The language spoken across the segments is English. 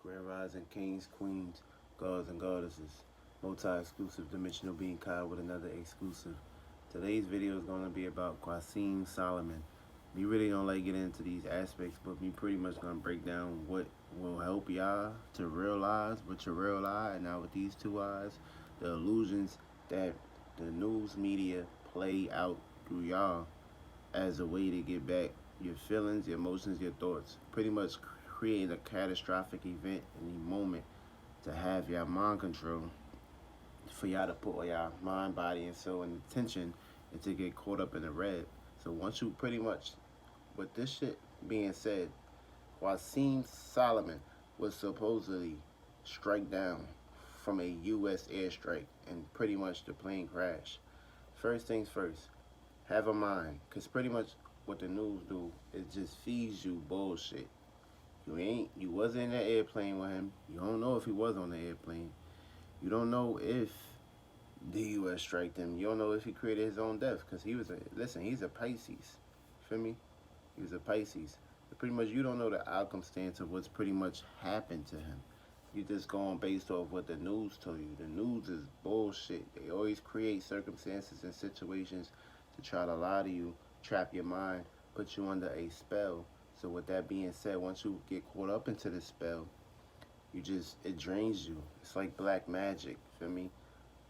Grand Rising Kings, Queens, Gods, and Goddesses. Multi-exclusive dimensional being Kai with another exclusive. Today's video is going to be about Quaseem Solomon. Me really don't like getting into these aspects, but me pretty much going to break down what will help y'all to realize with your real eye and now with these two eyes, the illusions that the news media play out through y'all as a way to get back your feelings, your emotions, your thoughts. Pretty much creating a catastrophic event in the moment to have your mind control for y'all to put all y'all mind, body, and soul and attention and to get caught up in the red. So once you pretty much, with this shit being said, Quaseem Solomon was supposedly strike down from a U.S. airstrike and pretty much the plane crashed. First things first, have a mind, cause pretty much what the news do is just feeds you bullshit. You wasn't in that airplane with him. You don't know if he was on the airplane. You don't know if the U.S. striked him. You don't know if he created his own death, cause he's a Pisces. Feel me? He was a Pisces. But pretty much you don't know the outcome stance of what's pretty much happened to him. You just going based off what the news told you. The news is bullshit. They always create circumstances and situations to try to lie to you, trap your mind, put you under a spell. So with that being said, once you get caught up into the spell, it drains you. It's like black magic, feel me?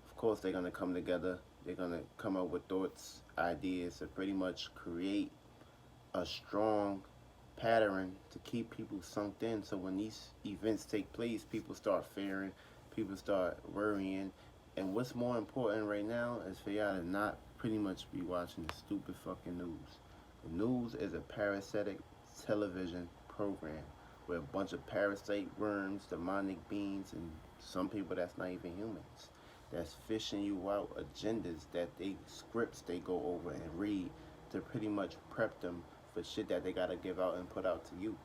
Of course they're gonna come together. They're gonna come up with thoughts, ideas to pretty much create a strong pattern to keep people sunk in. So when these events take place, people start fearing, people start worrying. And what's more important right now is for y'all to not pretty much be watching the stupid fucking news. The news is a parasitic television program where a bunch of parasite worms, demonic beings, and some people that's not even humans, that's fishing you out agendas that scripts they go over and read to pretty much prep them for shit that they gotta give out and put out to you.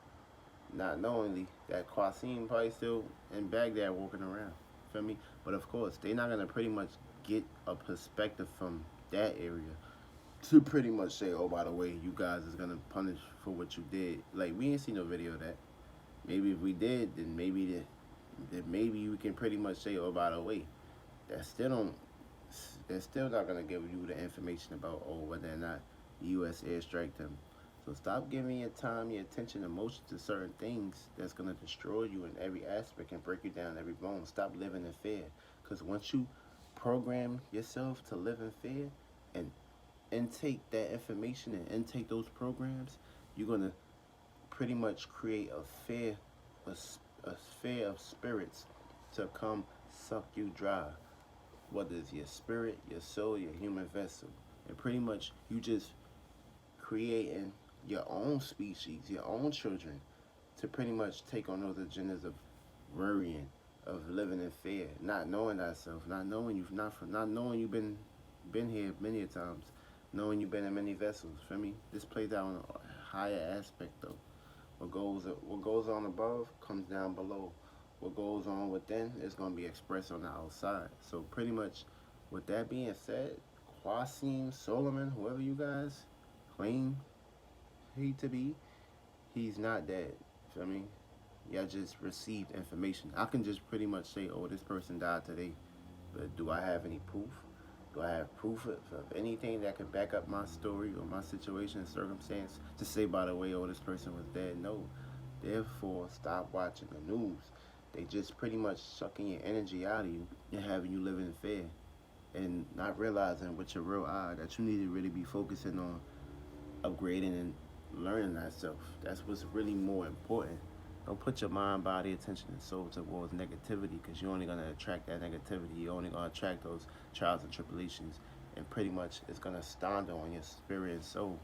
Not knowingly that Quaseem probably still in Baghdad walking around. Feel me? But of course, they're not gonna pretty much get a perspective from that area to pretty much say, oh, by the way, you guys is gonna punish for what you did. Like, we ain't see no video of that. Maybe if we did, then maybe we can pretty much say, oh, by the way, that still don't, they're still not gonna give you the information about, oh, whether or not the U.S. airstrike them. So stop giving your time, your attention, emotion to certain things that's gonna destroy you in every aspect and break you down every bone. Stop living in fear, because once you program yourself to live in fear and intake that information and intake those programs, you're gonna pretty much create a fear of spirits to come suck you dry. Whether it's your spirit, your soul, your human vessel, and pretty much you just creating your own species, your own children, to pretty much take on those agendas of worrying, of living in fear, not knowing thyself, not knowing you've been here many a times, knowing you've been in many vessels. For me, this plays out on a higher aspect though. What goes on above comes down below. What goes on within is going to be expressed on the outside. So pretty much, with that being said, Quaseem Solomon, whoever you guys claim he to be, he's not dead. Feel me? Y'all just received information. I can just pretty much say, oh, this person died today. But do I have any proof? Do I have proof of anything that can back up my story or my situation and circumstance to say, by the way, oh, this person was dead? No. Therefore, stop watching the news. They just pretty much sucking your energy out of you and having you live in fear and not realizing with your real eye that you need to really be focusing on upgrading and learning thyself. That's what's really more important. Don't put your mind, body, attention, and soul towards negativity, because you're only going to attract that negativity. You're only going to attract those trials and tribulations, and pretty much it's going to stand on your spirit and soul.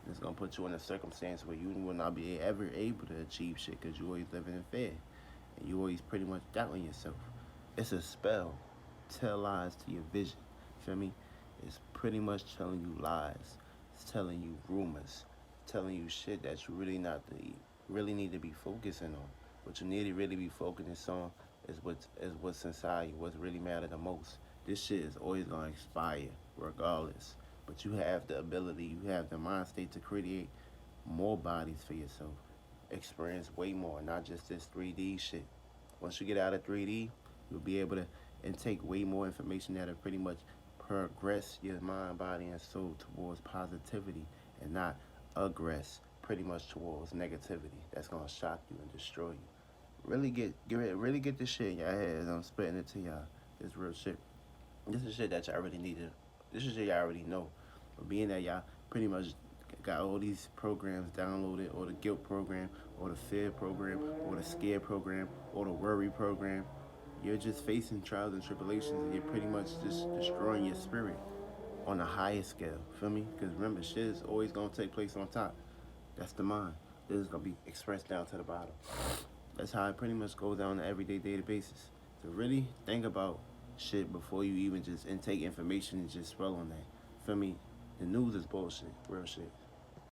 It's going to put you in a circumstance where you will not be ever able to achieve shit, because you're always living in fear, and you always pretty much doubting yourself. It's a spell. Tell lies to your vision. Feel me? It's pretty much telling you lies. It's telling you rumors. It's telling you shit that you really need to be focusing on. What you need to really be focusing on is what's inside you, what's really matter the most. This shit is always gonna expire, regardless. But you have the ability, you have the mind state to create more bodies for yourself. Experience way more, not just this 3D shit. Once you get out of 3D, you'll be able to intake way more information that'll pretty much progress your mind, body, and soul towards positivity and not aggress pretty much towards negativity. That's gonna shock you and destroy you. Really get this shit in your head as I'm spitting it to y'all. This real shit. This is shit that y'all already needed. This is shit y'all already know. But being that y'all pretty much got all these programs downloaded, or the guilt program, or the fear program, or the scare program, or the worry program, you're just facing trials and tribulations, and you're pretty much just destroying your spirit on a higher scale. Feel me? Because remember, shit is always gonna take place on top. That's the mind. This is gonna be expressed down to the bottom. That's how it pretty much goes down on an everyday daily basis. So really think about shit before you even just intake information and just swell on that. Feel me? The news is bullshit. Real shit.